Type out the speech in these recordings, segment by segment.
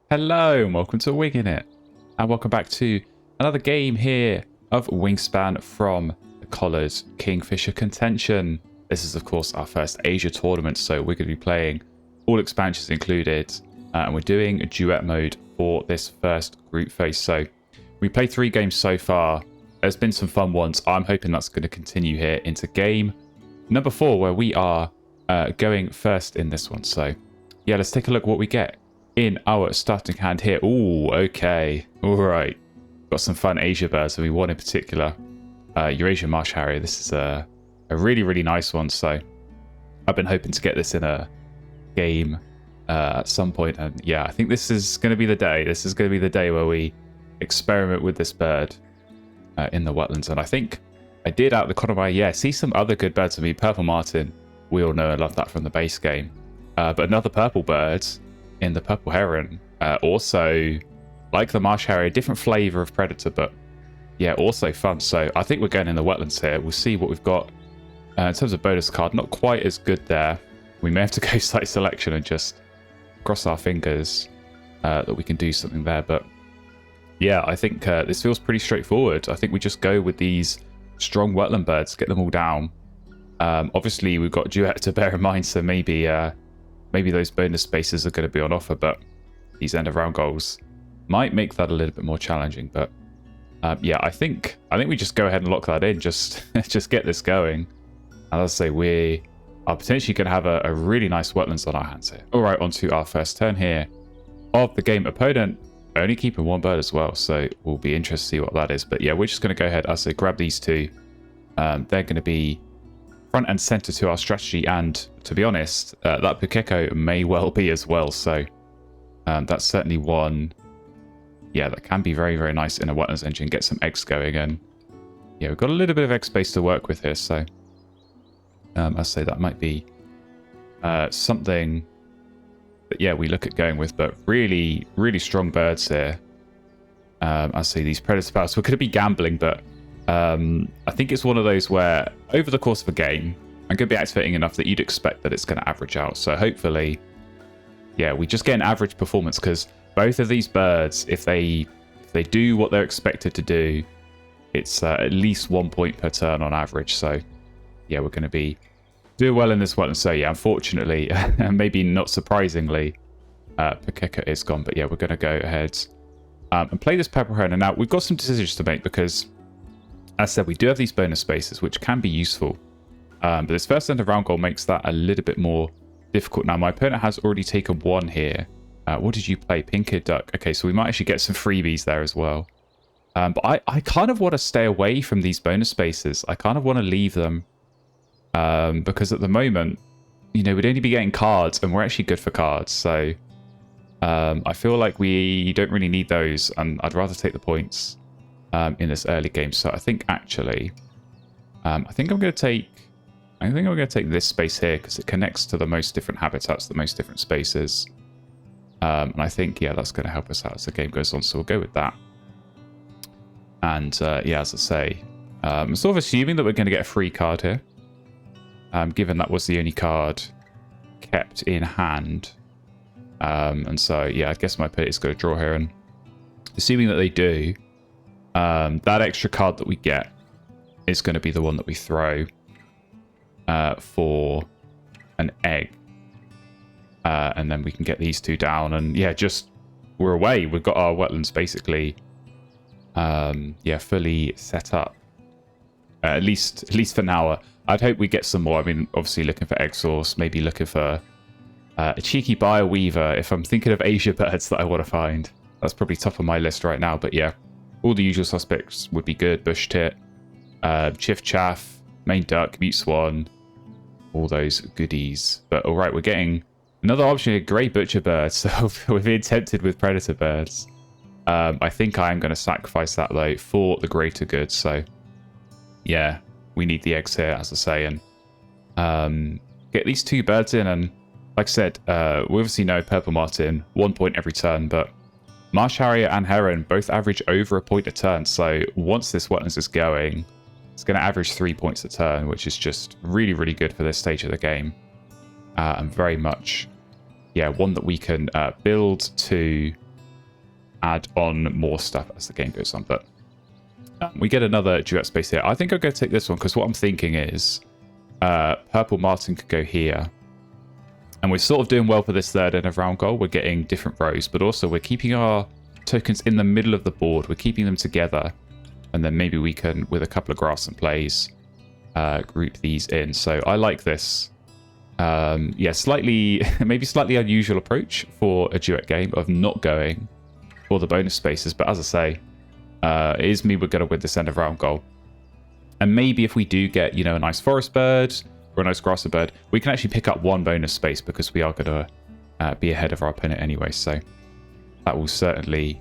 Hello and welcome to Wingin It, and welcome back to another game here of Wingspan from the Collared Kingfisher Contention. This is of course our first Asia tournament, so we're going to be playing all expansions included, and we're doing a duet mode for this first group phase. So we played 3 games so far. There's been some fun ones. I'm hoping that's going to continue here into game number 4, where we are going first in this one. So yeah, let's take a look at what we get in our starting hand here. Ooh, okay. All right. Got some fun Asia birds. I mean, one in particular, Eurasian Marsh Harrier. This is a really, really nice one. So I've been hoping to get this in a game at some point. And yeah, I think this is going to be the day. This is going to be the day where we experiment with this bird in the wetlands. And I think I did out the corner of my eye, yeah, see some other good birds. I mean, Purple Martin, we all know I love that from the base game. But another purple bird in the Purple Heron, also like the Marsh Harrier, different flavor of predator, but yeah, also fun. So I think we're going in the wetlands here. We'll see what we've got in terms of bonus card. Not quite as good there. We may have to go site selection and just cross our fingers that we can do something there. But yeah, I think this feels pretty straightforward. I think we just go with these strong wetland birds, get them all down. Obviously we've got duet to bear in mind, so maybe those bonus spaces are going to be on offer, but these end of round goals might make that a little bit more challenging. But yeah, I think we just go ahead and lock that in. Just get this going. And I'll say we are potentially going to have a really nice wetlands on our hands here. All right, on to our first turn here of the game. Opponent only keeping one bird as well, so we'll be interested to see what that is. But yeah, we're just going to go ahead. I'll say grab these two. They're going to be front and center to our strategy, and to be honest, that Pukeko may well be as well. So that's certainly one, yeah, that can be very, very nice in a wetlands engine. Get some eggs going, and yeah, we've got a little bit of egg space to work with here. So I'll say that might be something that, yeah, we look at going with. But really, really strong birds here. I see these predator pals. We're going to be gambling, but I think it's one of those where over the course of a game, I'm going to be activating enough that you'd expect that it's going to average out. So hopefully, yeah, we just get an average performance, because both of these birds, if they do what they're expected to do, it's at least 1 point per turn on average. So yeah, we're going to be doing well in this one. So yeah, unfortunately, and maybe not surprisingly, Pukeko is gone. But yeah, we're going to go ahead and play this Purple Heron. And now we've got some decisions to make, because as I said, we do have these bonus spaces, which can be useful. But this first end of round goal makes that a little bit more difficult. Now, my opponent has already taken 1 here. What did you play? Pink-eared duck. Okay, so we might actually get some freebies there as well. But I kind of want to stay away from these bonus spaces. I kind of want to leave them. Because at the moment, you know, we'd only be getting cards, and we're actually good for cards. So I feel like we don't really need those, and I'd rather take the points in this early game. So I think actually, I think I'm going to take this space here, because it connects to the most different habitats, the most different spaces. And I think, yeah, that's going to help us out as the game goes on. So we'll go with that. And yeah, as I say, I'm sort of assuming that we're going to get a free card here, given that was the only card kept in hand. And so, yeah, I guess my opponent is going to draw here, and assuming that they do, that extra card that we get is going to be the one that we throw for an egg. And then we can get these 2 down, and yeah, just we're away. We've got our wetlands basically yeah, fully set up. At least for now. I'd hope we get some more. I mean, obviously looking for egg source, maybe looking for a cheeky bio weaver if I'm thinking of Asia birds that I want to find. That's probably top of my list right now. But yeah, all the usual suspects would be good. Bush tit, chiff chaff, main duck, mute swan, all those goodies. But all right, we're getting another option, a grey butcher bird. So we're being tempted with predator birds. I think I am going to sacrifice that though for the greater good. So yeah, we need the eggs here, as I say, and get these 2 birds in. And like I said, we obviously know Purple Martin, 1 point every turn, but Marsh Harrier and Heron both average over a point a turn. So once this wetlands is going, it's going to average 3 points a turn, which is just really, really good for this stage of the game. And very much, yeah, one that we can build to add on more stuff as the game goes on. But we get another duet space here. I think I'm going to take this one because what I'm thinking is Purple Martin could go here. And we're sort of doing well for this third end of round goal. We're getting different rows, but also we're keeping our tokens in the middle of the board. We're keeping them together. And then maybe we can, with a couple of grass and plays, group these in. So I like this. Yeah, maybe slightly unusual approach for a duet game of not going for the bonus spaces. But as I say, it is me we're going to win this end of round goal. And maybe if we do get, you know, a nice forest bird or a nice grassy bird, we can actually pick up one bonus space because we are going to be ahead of our opponent anyway. So that will certainly,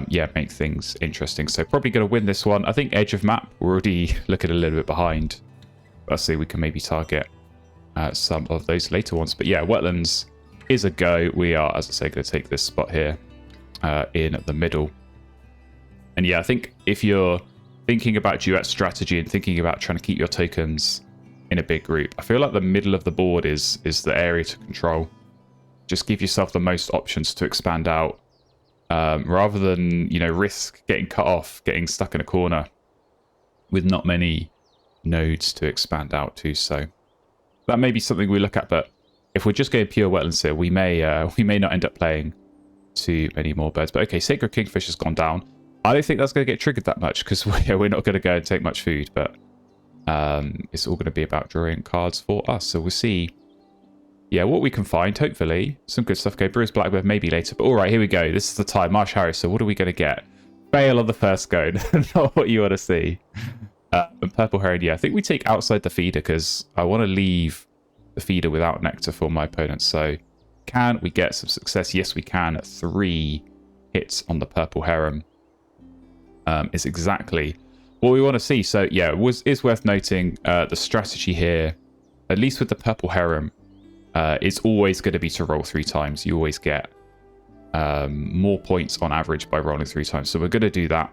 yeah, make things interesting. So probably going to win this one. I think edge of map, we're already looking a little bit behind. Let's see, we can maybe target some of those later ones. But yeah, wetlands is a go. We are, as I say, going to take this spot here in the middle. And yeah, I think if you're thinking about duet strategy and thinking about trying to keep your tokens in a big group, I feel like the middle of the board is the area to control. Just give yourself the most options to expand out rather than, you know, risk getting cut off, getting stuck in a corner with not many nodes to expand out to. So that may be something we look at, but if we're just going pure wetlands here, we may not end up playing too many more birds. But okay, Sacred Kingfish has gone down. I don't think that's going to get triggered that much because we're not going to go and take much food, but it's all going to be about drawing cards for us. So we'll see, yeah, what we can find. Hopefully, some good stuff. Okay, Bruce Blackbird maybe later, but all right, here we go. This is the time. Marsh Harris. So what are we going to get? Fail on the first go. Not what you want to see. And Purple Heron, yeah, I think we take outside the feeder because I want to leave the feeder without nectar for my opponent. So can we get some success? Yes, we can. 3 hits on the Purple Heron. Is exactly what we want to see. So yeah, is worth noting the strategy here, at least with the Purple Heron, is always going to be to roll 3 times. You always get more points on average by rolling 3 times. So we're going to do that.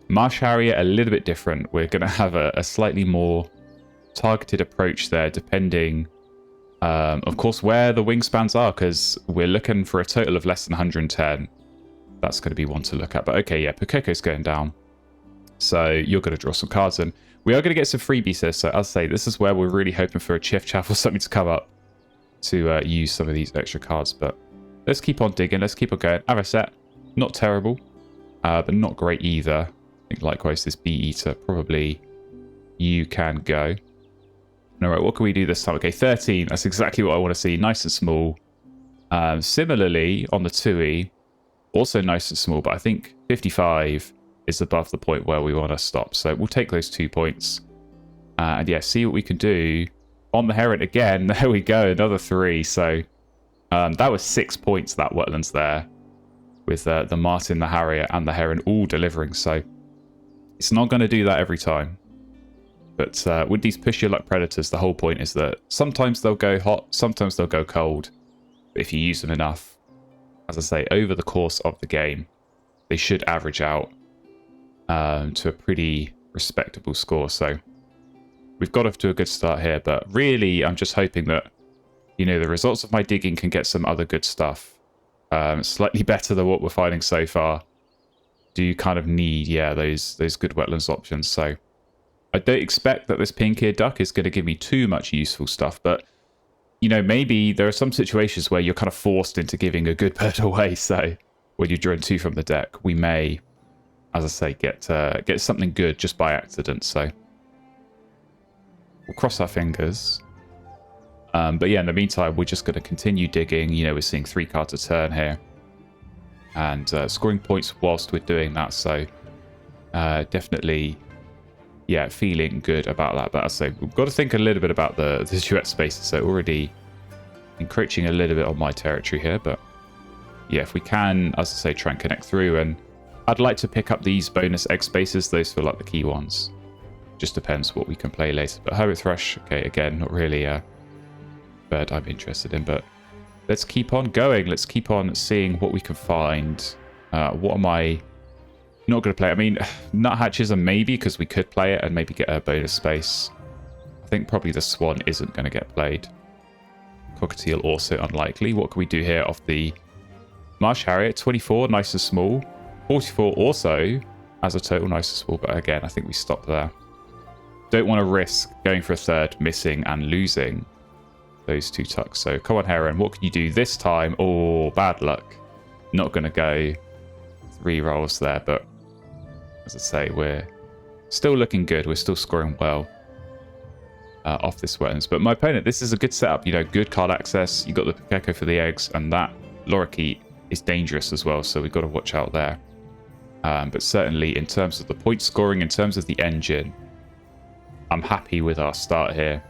Marsh Harrier, a little bit different. We're going to have a slightly more targeted approach there, depending, of course, where the wingspans are, because we're looking for a total of less than 110. That's going to be one to look at. But okay, yeah, Pukeko's going down. So you're going to draw some cards, and we are going to get some freebies here. So I'll say this is where we're really hoping for a Chiff Chaff or something to come up to use some of these extra cards. But let's keep on digging. Let's keep on going. Araset, not terrible, but not great either. I think likewise this Bee Eater, probably you can go. All right, what can we do this time? Okay, 13. That's exactly what I want to see. Nice and small. Similarly, on the 2E, also nice and small, but I think 55 is above the point where we want to stop. So we'll take those 2 points. And yeah, see what we can do. On the Heron again, there we go, another 3. So that was 6 points, that wetlands there, with the Martin, the Harrier, and the Heron all delivering. So it's not going to do that every time. But with these push your luck predators, the whole point is that sometimes they'll go hot, sometimes they'll go cold. But if you use them enough, as I say, over the course of the game, they should average out to a pretty respectable score. So we've got off to a good start here, but really I'm just hoping that, you know, the results of my digging can get some other good stuff. Slightly better than what we're finding so far. Do you kind of need, yeah, those good wetlands options. So I don't expect that this pink-eared duck is going to give me too much useful stuff, but you know, maybe there are some situations where you're kind of forced into giving a good bird away. So when you're drawing 2 from the deck, we may, as I say, get something good just by accident. So we'll cross our fingers. But yeah, in the meantime, we're just going to continue digging. You know, we're seeing 3 cards a turn here. And scoring points whilst we're doing that. So definitely, yeah, feeling good about that. But as I say, we've got to think a little bit about the duet spaces. So already encroaching a little bit on my territory here. But yeah, if we can, as I say, try and connect through. And I'd like to pick up these bonus egg spaces. Those feel like the key ones. Just depends what we can play later. But Hermit Thrush, okay, again, not really a bird I'm interested in. But let's keep on going. Let's keep on seeing what we can find. What am I not going to play? I mean, Nuthatch is a maybe because we could play it and maybe get a bonus space. I think probably the Swan isn't going to get played. Cockatiel also unlikely. What can we do here off the Marsh Harriet, 24, nice and small. 44 also as a total, nice and small. But again, I think we stop there. Don't want to risk going for a third, missing and losing those 2 tucks. So come on, Heron, what can you do this time? Oh, bad luck. Not going to go 3 rolls there, but as I say, we're still looking good. We're still scoring well off this wetlands. But my opponent, this is a good setup. You know, good card access. You got the gecko for the eggs, and that lorikeet is dangerous as well, so we've got to watch out there. But certainly in terms of the point scoring, in terms of the engine, I'm happy with our start here.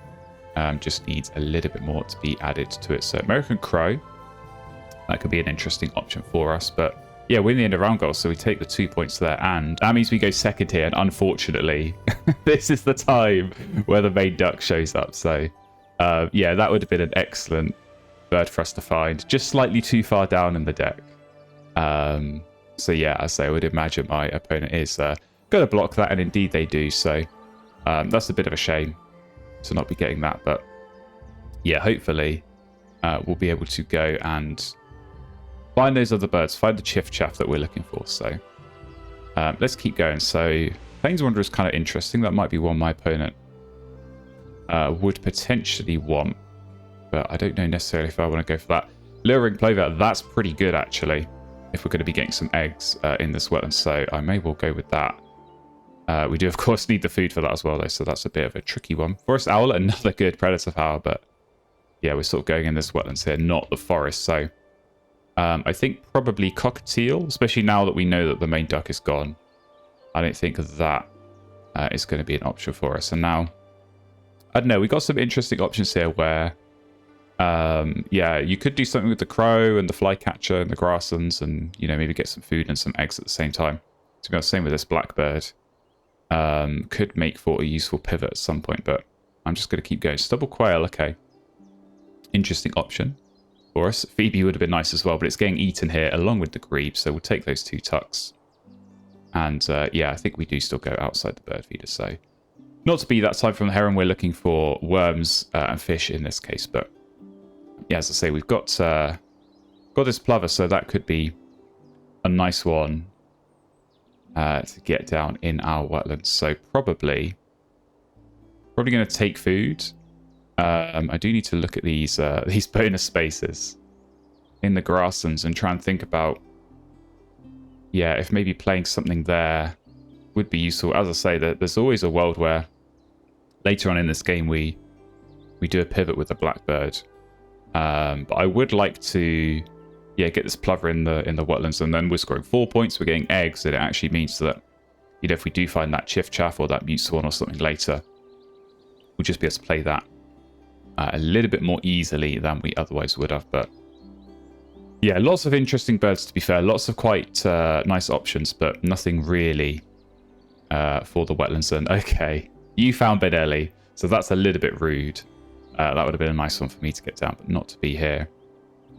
Just needs a little bit more to be added to it. So American Crow, that could be an interesting option for us. But yeah, we're in the end of round goal, so we take the 2 points there. And that means we go second here. And unfortunately, this is the time where the main duck shows up. So yeah, that would have been an excellent bird for us to find. Just slightly too far down in the deck. So yeah, as I would imagine my opponent is going to block that. And indeed they do. So that's a bit of a shame to not be getting that. But yeah, hopefully we'll be able to go and find those other birds, find the chiff-chaff that we're looking for. So let's keep going. So Plains Wanderer is kind of interesting. That might be one my opponent would potentially want, but I don't know necessarily if I want to go for that. Luring Plover, that's pretty good actually, if we're going to be getting some eggs in this wetland. So I may well go with that. We do, of course, need the food for that as well, though, so that's a bit of a tricky one. Forest Owl, another good predator power, but yeah, we're sort of going in this wetlands here, not the forest. So I think probably Cockatiel, especially now that we know that the main duck is gone. I don't think that is going to be an option for us. And now, I don't know, we got some interesting options here where, yeah, you could do something with the crow and the flycatcher and the grasslands and, you know, maybe get some food and some eggs at the same time. To be honest, same with this blackbird. Could make for a useful pivot at some point, but I'm just going to keep going. Stubble quail, okay. Interesting option for us. Phoebe would have been nice as well, but it's getting eaten here along with the grebe, so we'll take those 2 tucks. And yeah, I think we do still go outside the bird feeder, so not to be that side from the heron. We're looking for worms and fish in this case, but yeah, as I say, we've got this plover, so that could be a nice one to get down in our wetlands. So probably going to take food. I do need to look at these bonus spaces in the grasslands and try and think about, yeah, if maybe playing something there would be useful. As I say, there's always a world where later on in this game we do a pivot with the blackbird. But I would like to, yeah, get this plover in the wetlands, and then we're scoring 4 points. We're getting eggs, and it actually means that, you know, if we do find that chiff-chaff or that mute swan or something later, we'll just be able to play that a little bit more easily than we otherwise would have. But yeah, lots of interesting birds, to be fair. Lots of quite nice options, but nothing really for the wetlands. And okay, you found bed early, so that's a little bit rude. That would have been a nice one for me to get down, but not to be here.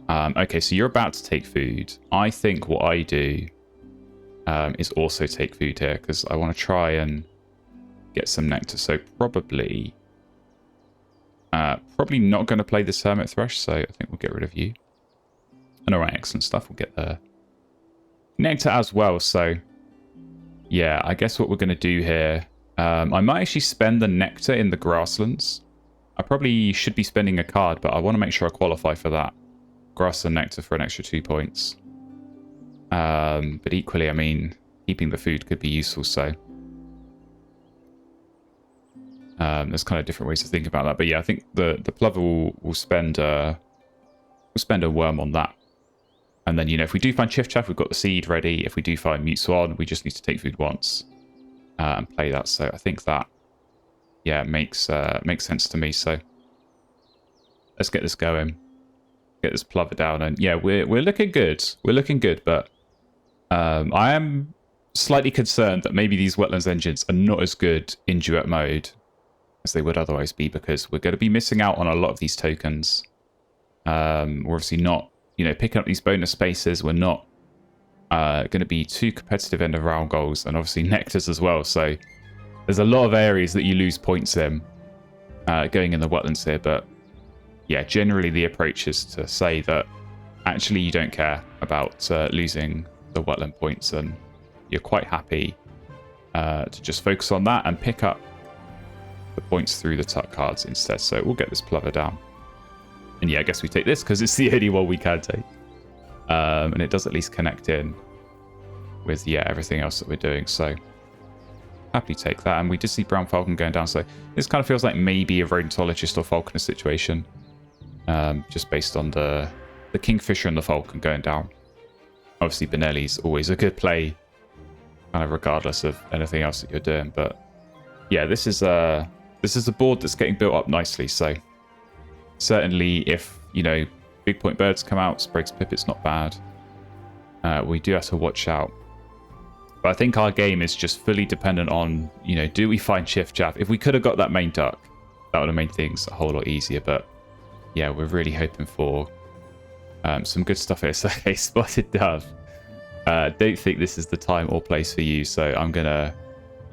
Okay, so you're about to take food. I think what I do is also take food here, because I want to try and get some nectar. So probably not going to play this hermit thrush, so I think we'll get rid of you. And all right, excellent stuff. We'll get the nectar as well. So yeah, I guess what we're going to do here, I might actually spend the nectar in the grasslands. I probably should be spending a card, but I want to make sure I qualify for that. Grassland nectar for an extra 2 points. But equally, I mean, keeping the food could be useful, so there's kind of different ways to think about that. But yeah, I think the plover will spend a worm on that. And then, you know, if we do find chiff-chaff, we've got the seed ready. If we do find mute swan, we just need to take food once and play that. So I think that, yeah, makes sense to me. So let's get this going. Get this plover down, and yeah, we're looking good. We're looking good, but I am slightly concerned that maybe these wetlands engines are not as good in duet mode as they would otherwise be, because we're going to be missing out on a lot of these tokens. We're obviously not, you know, picking up these bonus spaces. We're not going to be too competitive end of round goals, and obviously nectars as well. So there's a lot of areas that you lose points in going in the wetlands here, but yeah, generally the approach is to say that actually you don't care. about losing the wetland points, and you're quite happy to just focus on that and pick up the points through the tuck cards instead. So we'll get this plover down. And yeah, I guess we take this because it's the only one we can take. And it does at least connect in with, yeah, everything else that we're doing. So happily take that. And we did see brown falcon going down. So this kind of feels like maybe a rodentologist or falconer situation. Just based on the kingfisher and the falcon going down. Obviously, Benelli's always a good play, kind of regardless of anything else that you're doing. But yeah, this is a board that's getting built up nicely. So certainly, if you know big point birds come out, Sprague's Pipit's not bad. We do have to watch out. But I think our game is just fully dependent on, you know, do we find Chiff Chaff? If we could have got that main duck, that would have made things a whole lot easier. But yeah, we're really hoping for some good stuff here. So, okay, spotted dove. Don't think this is the time or place for you. So I'm going to,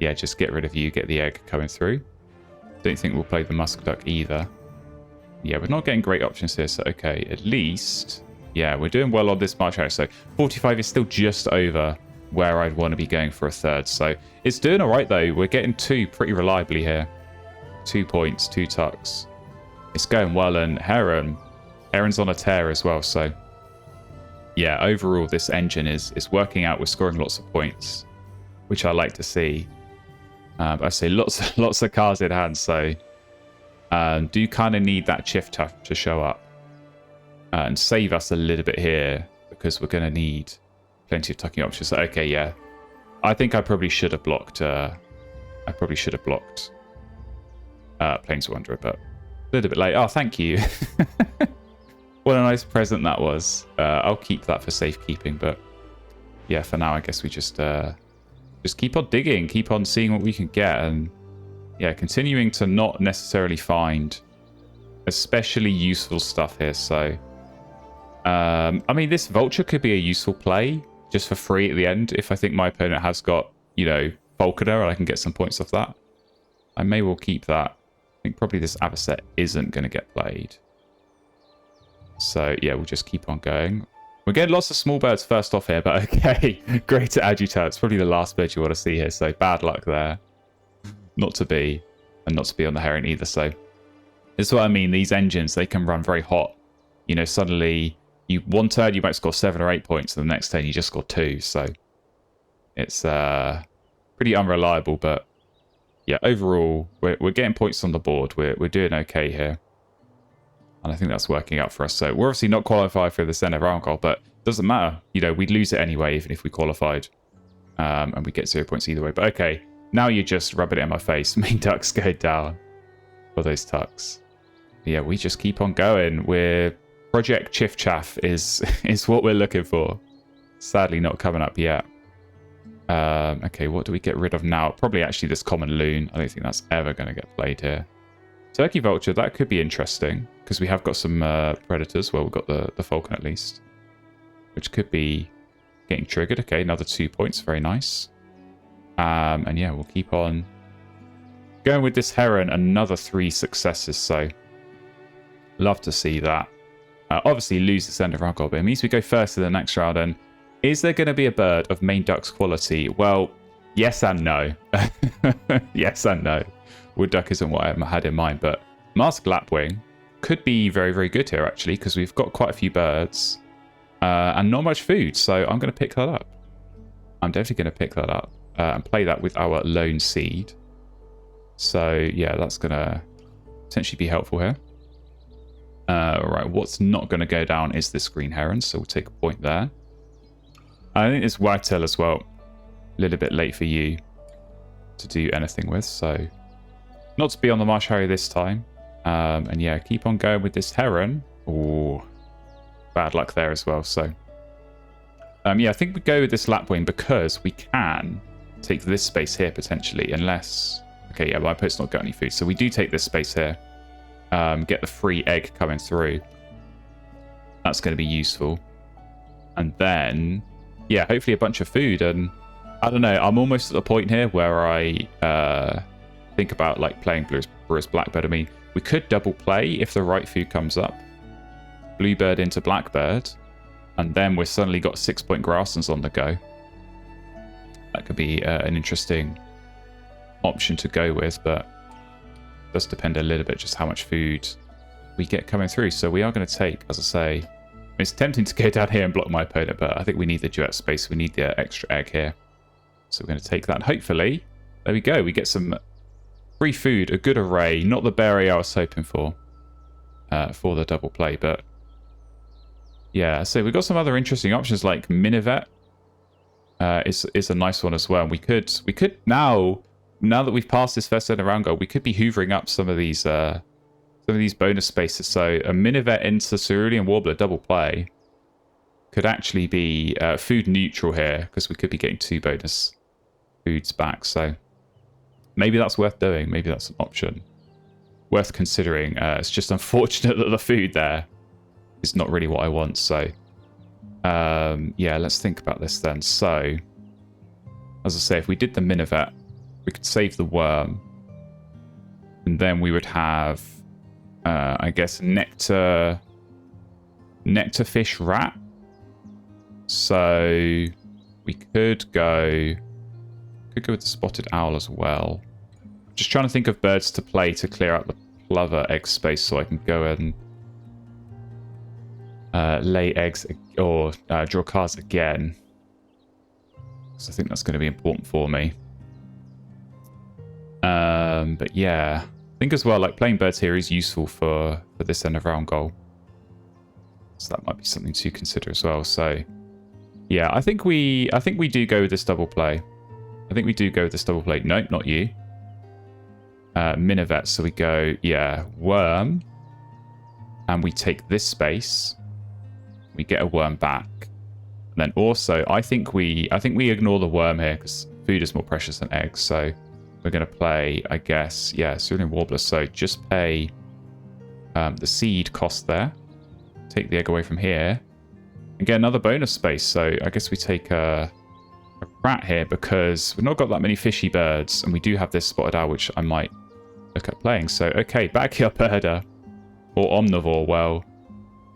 yeah, just get rid of you, get the egg coming through. Don't think we'll play the musk duck either. Yeah, we're not getting great options here. So, okay, at least, yeah, we're doing well on this march out. So 45 is still just over where I'd want to be going for a third. So it's doing all right, though. We're getting 2 pretty reliably here. 2 points, 2 tucks. It's going well, and Heron's on a tear as well. So yeah, overall this engine is working out. We're scoring lots of points, which I like to see. But I say lots of cars in hand. So do kind of need that Chiff Chaff to show up and save us a little bit here, because we're going to need plenty of tucking options. So, okay, yeah, I think I probably should have blocked. Plains Wanderer, but a little bit late. Oh, thank you. What a nice present that was. I'll keep that for safekeeping. But yeah, for now, I guess we just keep on digging, keep on seeing what we can get, and yeah, continuing to not necessarily find especially useful stuff here. So, I mean, this vulture could be a useful play just for free at the end if I think my opponent has got, you know, falconer, and I can get some points off that. I may well keep that. I think probably this Avocet isn't going to get played. So yeah, we'll just keep on going. We're getting lots of small birds first off here, but okay. Greater Adjutant. It's probably the last bird you want to see here, so bad luck there. Not to be, and not to be on the heron either. So this is what I mean. These engines, they can run very hot. You know, suddenly one turn you might score 7 or 8 points, and the next turn you just score 2. So it's pretty unreliable, but yeah, overall we're getting points on the board. We're doing okay here. And I think that's working out for us. So we're obviously not qualified for the Senate round goal, but it doesn't matter. You know, we'd lose it anyway, even if we qualified. And we get 0 points either way. But okay, now you're just rubbing it in my face. Main ducks go down for those tucks. But yeah, we just keep on going. Project Chiff Chaff is what we're looking for. Sadly not coming up yet. Okay, what do we get rid of now? Probably actually this common loon. I don't think that's ever going to get played here. Turkey vulture, that could be interesting, because we have got some predators. Well, we've got the falcon at least, which could be getting triggered. Okay, another 2 points. Very nice. And yeah, we'll keep on going with this heron. Another 3 successes. So love to see that. Obviously lose this end of round goal, but it means we go first to the next round. And is there going to be a bird of main duck's quality? Well, yes and no. Yes and no. Wood duck isn't what I had in mind, but masked lapwing could be very, very good here, actually, because we've got quite a few birds and not much food. So I'm going to pick that up. I'm definitely going to pick that up and play that with our lone seed. So yeah, that's going to potentially be helpful here. All right, what's not going to go down is this green heron, so we'll take a point there. I think it's wagtail as well. A little bit late for you to do anything with, so not to be on the marsh harrier this time. And yeah, keep on going with this heron. Oh, bad luck there as well. So yeah, I think we go with this lapwing because we can take this space here potentially, unless... Okay, yeah, my opponent's not got any food, so we do take this space here. Get the free egg coming through. That's going to be useful. And then, yeah, hopefully a bunch of food. And I don't know, I'm almost at the point here where I think about like playing Brewers Blackbird. I mean, we could double play if the right food comes up. Bluebird into Blackbird. And then we've suddenly got 6-point grasslands on the go. That could be an interesting option to go with, but it does depend a little bit just how much food we get coming through. So we are going to take, as I say, it's tempting to go down here and block my opponent, but I think we need the duet space. We need the extra egg here. So we're going to take that. And hopefully, there we go. We get some free food, a good array. Not the berry I was hoping for the double play, but yeah. So we've got some other interesting options like Minivet is a nice one as well. We could now that we've passed this first end of round goal, we could be hoovering up some of these bonus spaces. So a Minivet into Cerulean Warbler double play could actually be food neutral here, because we could be getting 2 bonus foods back. So maybe that's worth doing. Maybe that's an option worth considering. It's just unfortunate that the food there is not really what I want. So yeah, let's think about this then. So as I say, if we did the Minivet, we could save the worm, and then we would have I guess nectar fish rat. So we could go with the spotted owl as well. Just trying to think of birds to play to clear out the plover egg space, so I can go and lay eggs or draw cards again. So I think that's going to be important for me. But yeah, I think as well, like playing birds here is useful for this end of round goal. So that might be something to consider as well. So yeah, I think we do go with this double play. Nope, not you. Minivet. So we go, yeah, worm, and we take this space. We get a worm back. And then also, I think we ignore the worm here because food is more precious than eggs. So we're going to play, I guess, yeah, Cerulean Warbler. So just pay the seed cost there. Take the egg away from here. And get another bonus space. So I guess we take a rat here because we've not got that many fishy birds. And we do have this spotted owl, which I might look at playing. So, okay, Backyard Birder or Omnivore. Well,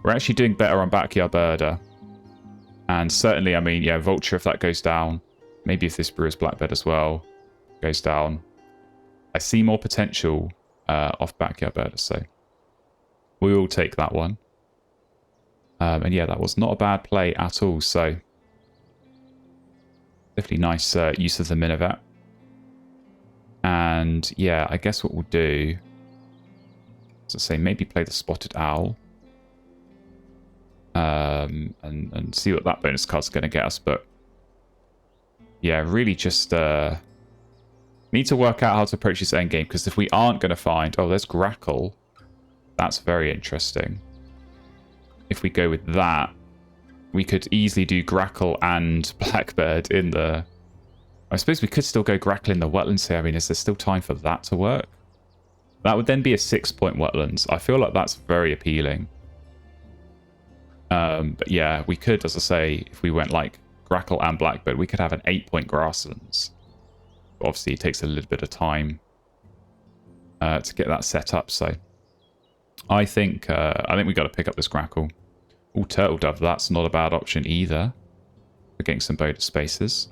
we're actually doing better on Backyard Birder. And certainly, I mean, yeah, Vulture, if that goes down. Maybe if this Brewer's Blackbird as well goes down. I see more potential off Backyard Birder. So we will take that one. And yeah, that was not a bad play at all. So definitely nice use of the Minivet. And yeah, I guess what we'll do, as I say, maybe play the Spotted Owl. And see what that bonus card's going to get us. But yeah, really just need to work out how to approach this endgame. Because if we aren't going to find... Oh, there's Grackle. That's very interesting. If we go with that, we could easily do Grackle and Blackbird in the... I suppose we could still go Grackle in the wetlands here. I mean, is there still time for that to work? That would then be a 6-point wetlands. I feel like that's very appealing. But yeah, we could, as I say, if we went like Grackle and Blackbird, we could have an 8-point grasslands. But obviously, it takes a little bit of time to get that set up. So I think we got to pick up this Grackle. Oh, Turtle Dove, that's not a bad option either. We're getting some bonus spaces.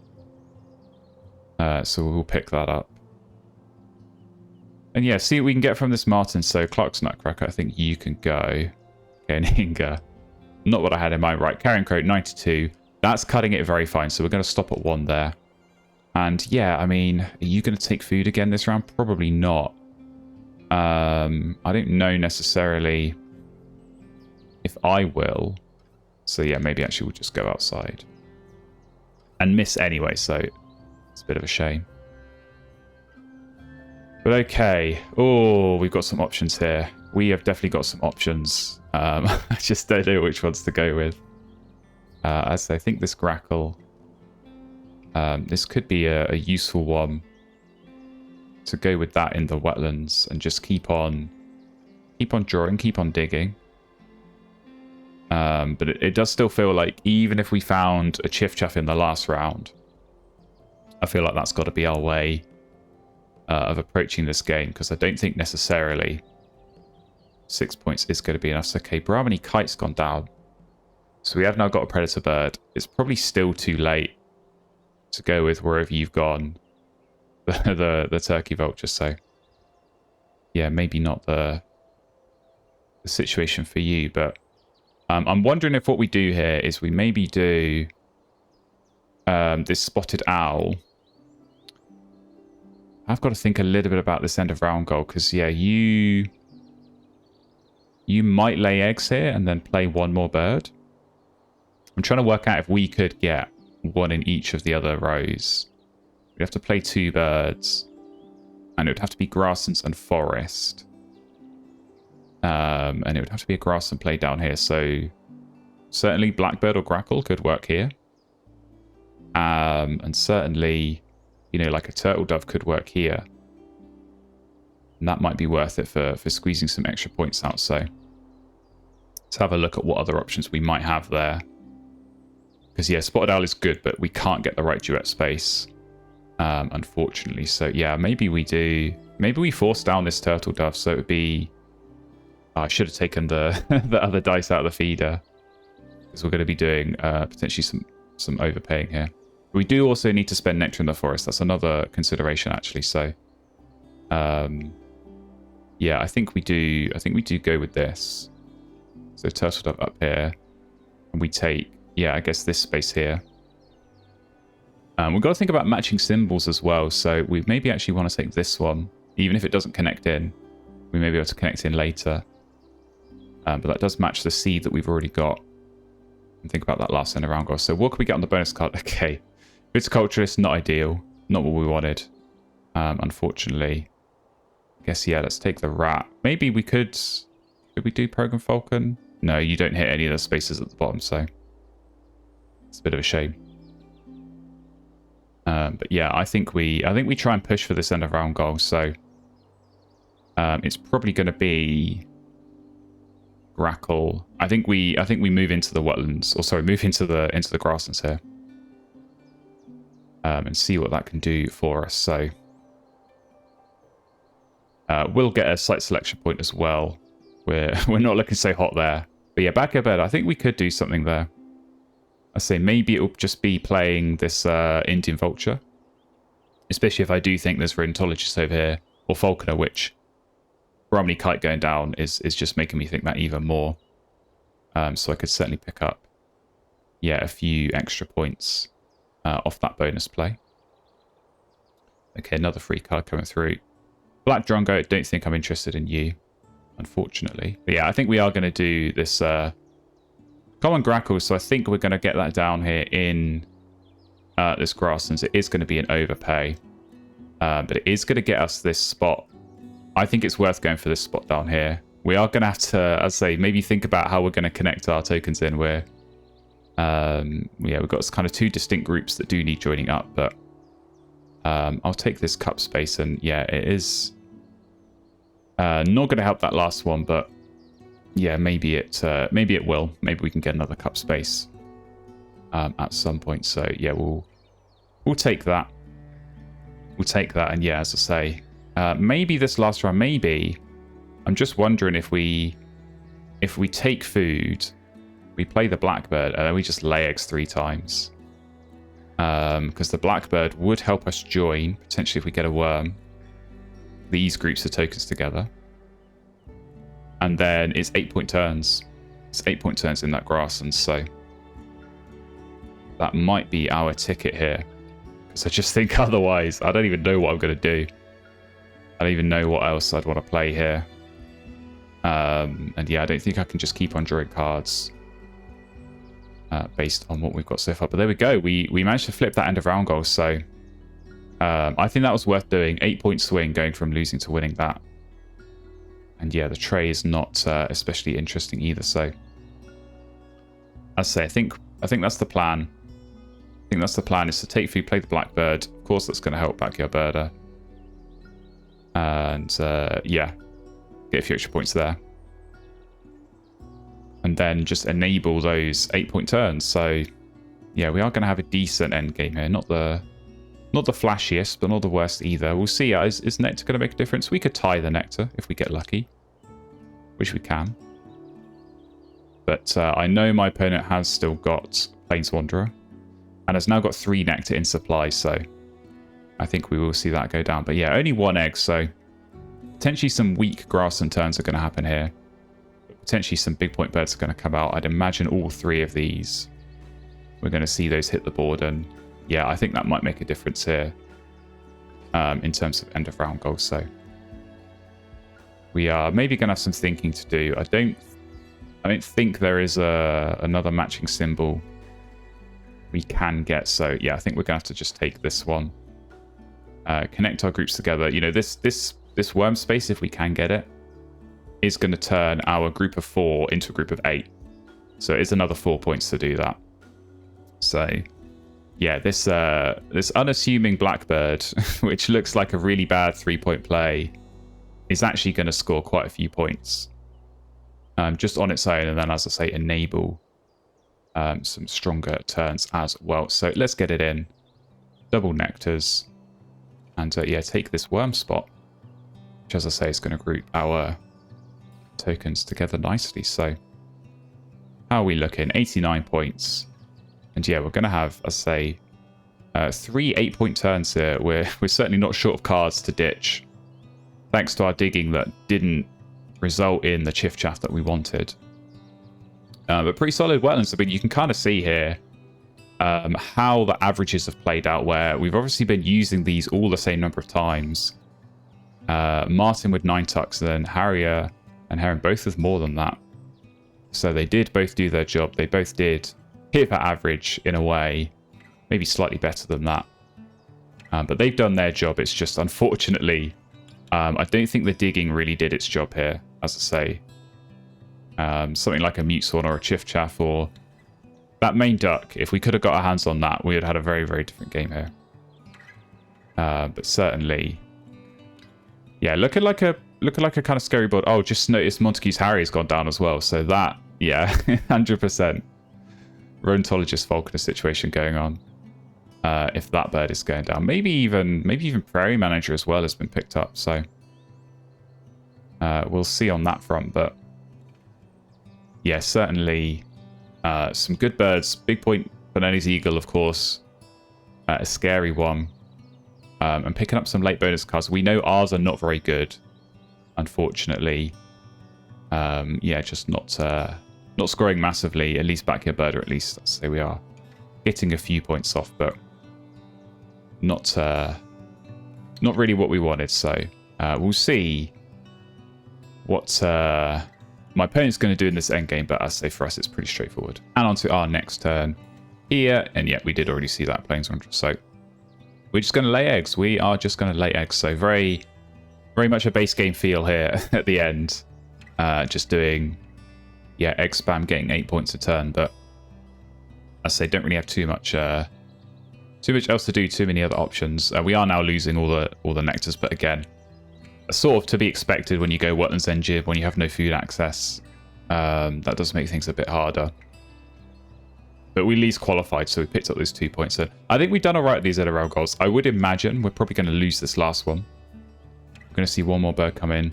So we'll pick that up. And yeah, see what we can get from this Martin. So Clark's Nutcracker, I think you can go. Okay, and Inga. Not what I had in mind. Right, Carrion Crow, 92. That's cutting it very fine. So we're going to stop at 1 there. And yeah, I mean, are you going to take food again this round? Probably not. I don't know necessarily if I will. So yeah, maybe actually we'll just go outside. And miss anyway, so it's a bit of a shame. But okay. Oh, we've got some options here. We have definitely got some options. I just don't know which ones to go with. As I think this Grackle, this could be a useful one to go with that in the wetlands and just keep on drawing, keep on digging. But it does still feel like even if we found a Chiff Chaff in the last round, I feel like that's got to be our way of approaching this game, because I don't think necessarily 6 points is going to be enough. So, okay, Brahmani Kite's gone down. So we have now got a predator bird. It's probably still too late to go with wherever you've gone. The turkey vulture, so yeah, maybe not the situation for you, but I'm wondering if what we do here is we maybe do this spotted owl. I've got to think a little bit about this end of round goal, because yeah, you might lay eggs here and then play one more bird. I'm trying to work out if we could get one in each of the other rows. We have to play 2 birds, and it would have to be grasslands and forest. And it would have to be a grassland play down here. So certainly blackbird or grackle could work here. And certainly, you know, like a turtle dove could work here. And that might be worth it for squeezing some extra points out. So let's have a look at what other options we might have there. Because yeah, spotted owl is good, but we can't get the right duet space. Unfortunately. So yeah, maybe we force down this turtle dove, so it would be I should have taken the the other dice out of the feeder, because we're going to be doing potentially some overpaying here. We do also need to spend nectar in the forest. That's another consideration, actually. So yeah, I think we do go with this. So turtle dove up here, and we take, yeah, I guess this space here. We've got to think about matching symbols as well. So we maybe actually want to take this one, even if it doesn't connect in. We may be able to connect in later. But that does match the seed that we've already got. And think about that last end around goal. So what can we get on the bonus card? Okay. Viticulturist, not ideal. Not what we wanted. Unfortunately. I guess, yeah, let's take the rat. Maybe we could we do Program Falcon? No, you don't hit any of the spaces at the bottom, so it's a bit of a shame. But yeah, I think we try and push for this end of round goal. So it's probably going to be grackle. I think we move into the wetlands, or sorry, move into the grasslands here, and see what that can do for us. So we'll get a slight selection point as well. We're not looking so hot there, but yeah, back at bed. I think we could do something there. I say maybe it'll just be playing this Indian vulture, especially if I do think there's rheumatologist over here, or falconer, which Romney kite going down is just making me think that even more. So I could certainly pick up, yeah, a few extra points off that bonus play. Okay, another free card coming through. Black Drongo, don't think I'm interested in you, unfortunately. But yeah, I think we are going to do this common grackle, so I think we're going to get that down here in this grasslands. It is going to be an overpay, but it is going to get us this spot. I think it's worth going for this spot down here. We are going to have to, as I say, maybe think about how we're going to connect our tokens in. Where, yeah, we've got kind of 2 distinct groups that do need joining up, but I'll take this cup space, and yeah, it is not going to help that last one, but yeah, maybe it will. Maybe we can get another cup space at some point. So yeah, we'll take that. We'll take that, and yeah, as I say, maybe this last round, maybe I'm just wondering if we take food, we play the blackbird, and then we just lay eggs 3 times. Because the blackbird would help us join, potentially if we get a worm, these groups of tokens together. And then it's 8-point turns. It's 8-point turns in that grassland, so that might be our ticket here. Because I just think otherwise, I don't even know what I'm going to do. I don't even know what else I'd want to play here. And yeah, I don't think I can just keep on drawing cards based on what we've got so far. But there we go. We managed to flip that end of round goal, so I think that was worth doing. 8-point swing going from losing to winning that. And yeah, the tray is not especially interesting either. So, as I say, I think that's the plan. I think that's the plan, is to take food, play the blackbird. Of course, that's going to help backyard birder. And yeah, get a few extra points there. And then just enable those 8-point turns. So yeah, we are going to have a decent end game here. Not the flashiest, but not the worst either. We'll see. Is nectar going to make a difference? We could tie the nectar if we get lucky, which we can. But I know my opponent has still got Plains Wanderer and has now got 3 nectar in supply, so I think we will see that go down. But yeah, only 1 egg, so potentially some weak grassland turns are going to happen here. Potentially some big point birds are going to come out. I'd imagine all 3 of these, we're going to see those hit the board, and yeah, I think that might make a difference here in terms of end of round goals. So we are maybe going to have some thinking to do. I don't think there is another matching symbol we can get. So yeah, I think we're going to have to just take this one. Connect our groups together. You know, this worm space, if we can get it, is going to turn our group of 4 into a group of 8. So it's another 4 points to do that. So yeah, this unassuming blackbird, which looks like a really bad 3-point play, is actually going to score quite a few points just on its own, and then, as I say, enable some stronger turns as well. So let's get it in. Double nectars. And yeah, take this worm spot, which, as I say, is going to group our tokens together nicely. So how are we looking? 89 points. And yeah, we're going to have, as I say, 3 8-point turns here. We're certainly not short of cards to ditch, thanks to our digging that didn't result in the chiff chaff that we wanted. But pretty solid wetlands. I mean, you can kind of see here how the averages have played out, where we've obviously been using these all the same number of times. Martin with 9 tucks, and then Harrier and Heron both with more than that. So they did both do their job. They both did hit that average in a way, maybe slightly better than that. But they've done their job. It's just, unfortunately, I don't think the digging really did its job here, as I say. Something like a mute swan or a chiff chaff or that main duck, if we could have got our hands on that, we would have had a very, very different game here. But certainly, yeah, looking like a kind of scary board. Oh, just noticed Montague's Harry's gone down as well. So that, yeah, 100% Rodentologist Falconer situation going on. If that bird is going down, maybe even Prairie Manager as well has been picked up. So we'll see on that front. But yeah, certainly some good birds. Big point Benelli's Eagle, of course, a scary one. And picking up some late bonus cards. We know ours are not very good, unfortunately. Yeah, just not scoring massively. At least back here, bird, or at least let's say we are getting a few points off, but not really what we wanted. So we'll see what my opponent's going to do in this endgame, but as I say, for us, it's pretty straightforward. And on to our next turn here. And yeah, we did already see that Plains Wanderer. So we're just going to lay eggs. We are just going to lay eggs. So very, very much a base game feel here at the end. Just doing, yeah, egg spam, getting 8 points a turn. But as I say, don't really have too much else to do, too many other options. We are now losing all the nectars, but again, sort of to be expected when you go Wetlands Engine, when you have no food access. That does make things a bit harder. But we at least qualified, so we picked up those 2 points. So I think we've done all right at these NRL goals. I would imagine we're probably going to lose this last one. We're going to see one more bird come in.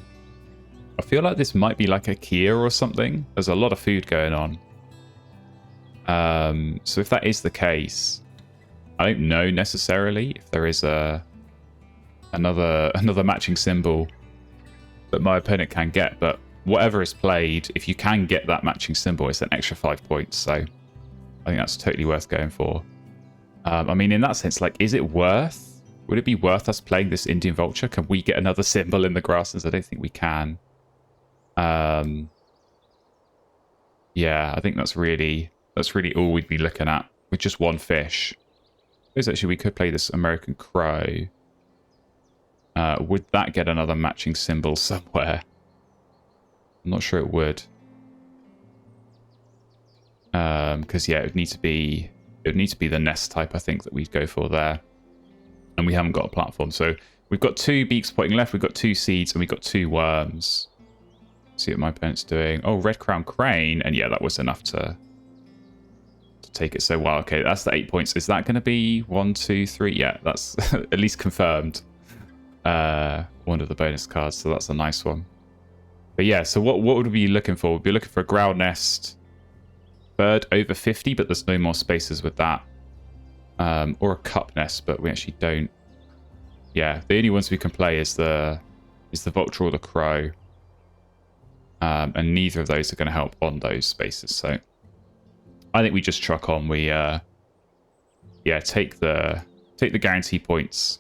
I feel like this might be like a Kia or something. There's a lot of food going on. So if that is the case, I don't know necessarily if there is another matching symbol that my opponent can get, but whatever is played, if you can get that matching symbol, it's an extra 5 points. So I think that's totally worth going for. I mean, in that sense, like, would it be worth us playing this Indian Vulture? Can we get another symbol in the grasslands? I don't think we can. Yeah, I think that's really all we'd be looking at with just one fish. Because actually we could play this American Crow. Would that get another matching symbol somewhere? I'm not sure it would. Because yeah, it would need to be the nest type, I think, that we'd go for there. And we haven't got a platform. So we've got 2 beaks pointing left, we've got 2 seeds, and we've got 2 worms. See what my opponent's doing. Oh, Red Crown Crane. And yeah, that was enough to take it so well. Okay, that's the 8 points. Is that going to be 1, 2, 3? Yeah, that's at least confirmed. One of the bonus cards, so that's a nice one. But yeah, so what would we be looking for? We'd be looking for a ground nest, bird over 50, but there's no more spaces with that. Or a cup nest, but we actually don't. Yeah, the only ones we can play is the vulture or the crow. And neither of those are going to help on those spaces. So I think we just truck on. We take the guarantee points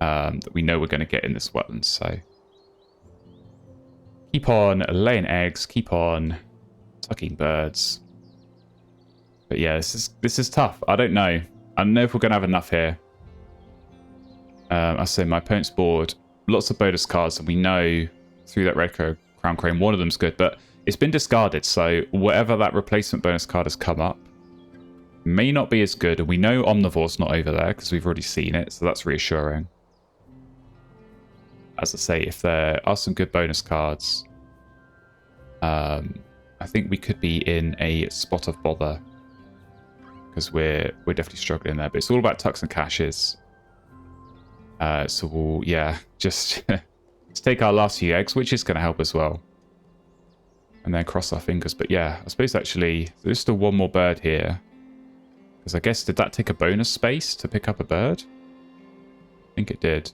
that we know we're going to get in this wetland. So keep on laying eggs, keep on tucking birds. But yeah, this is tough. I don't know. I don't know if we're going to have enough here. I say my opponent's board, lots of bonus cards, and we know through that red crown crane, one of them's good, but it's been discarded. So whatever that replacement bonus card has come up may not be as good. And we know Omnivore's not over there because we've already seen it. So that's reassuring. As I say, if there are some good bonus cards, I think we could be in a spot of bother because we're definitely struggling there. But it's all about tucks and caches. So we'll, just let's take our last few eggs, which is going to help as well. And then cross our fingers. But yeah, I suppose actually there's still one more bird here. Because I guess, did that take a bonus space to pick up a bird? I think it did.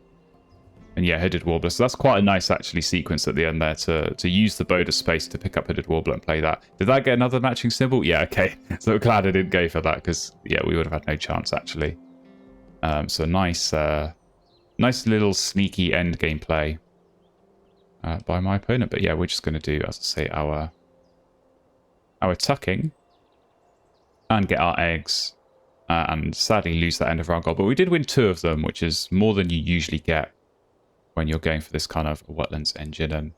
And yeah, hooded warbler. So that's quite a nice actually sequence at the end there to use the bonus space to pick up hooded warbler and play that. Did that get another matching symbol? Yeah, okay. So I'm glad I didn't go for that because yeah, we would have had no chance actually. So nice little sneaky end game play by my opponent. But yeah, we're just going to do, as I say, our tucking and get our eggs and sadly lose that end of our goal. But we did win 2 of them, which is more than you usually get when you're going for this kind of wetlands engine. And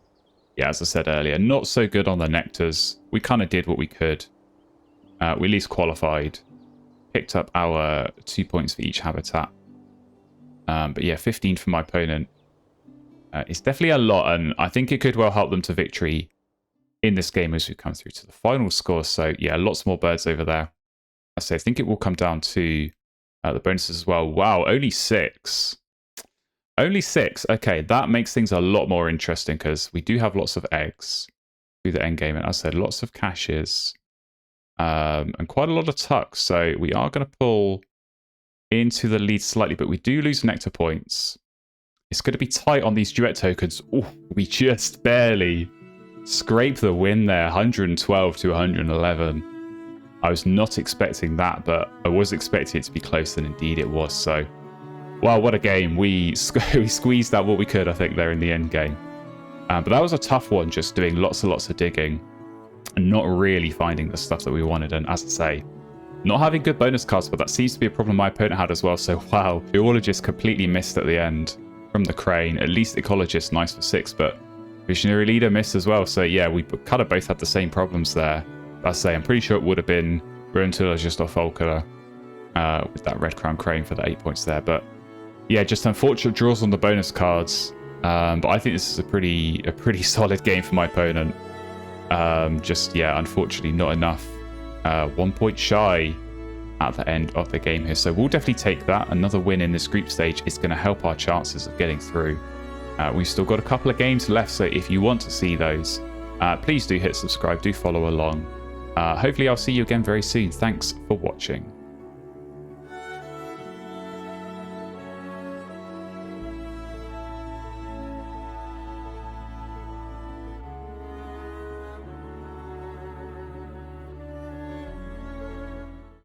yeah, as I said earlier, not so good on the nectars. We kind of did what we could. We at least qualified, picked up our 2 points for each habitat. But yeah, 15 for my opponent. It's definitely a lot, and I think it could well help them to victory in this game as we come through to the final score. So yeah, lots more birds over there. I think it will come down to the bonuses as well. Wow, only 6. Only 6. Okay, that makes things a lot more interesting because we do have lots of eggs through the end game. And as I said, lots of caches and quite a lot of tucks. So we are going to pull into the lead slightly, but we do lose nectar points. It's going to be tight on these duet tokens. Oh, we just barely scrape the win there, 112 to 111. I was not expecting that, but I was expecting it to be close, and indeed it was. So, wow, what a game. We squeezed out what we could, I think, there in the end game. But that was a tough one, just doing lots and lots of digging and not really finding the stuff that we wanted. And as I say, not having good bonus cards, but that seems to be a problem my opponent had as well. So, wow, Geologist completely missed at the end from the crane. At least Ecologist, nice for 6, but Visionary Leader missed as well. So, yeah, we kind of both had the same problems there. I say, I'm pretty sure it would have been Ruintilogist or Falconer with that Red Crown Crane for the 8 points there. But yeah, just unfortunate draws on the bonus cards. But I think this is a pretty solid game for my opponent. Just, yeah, unfortunately not enough. 1 point shy at the end of the game here. So we'll definitely take that. Another win in this group stage is going to help our chances of getting through. We've still got a couple of games left, so if you want to see those, please do hit subscribe, do follow along. Hopefully I'll see you again very soon. Thanks for watching.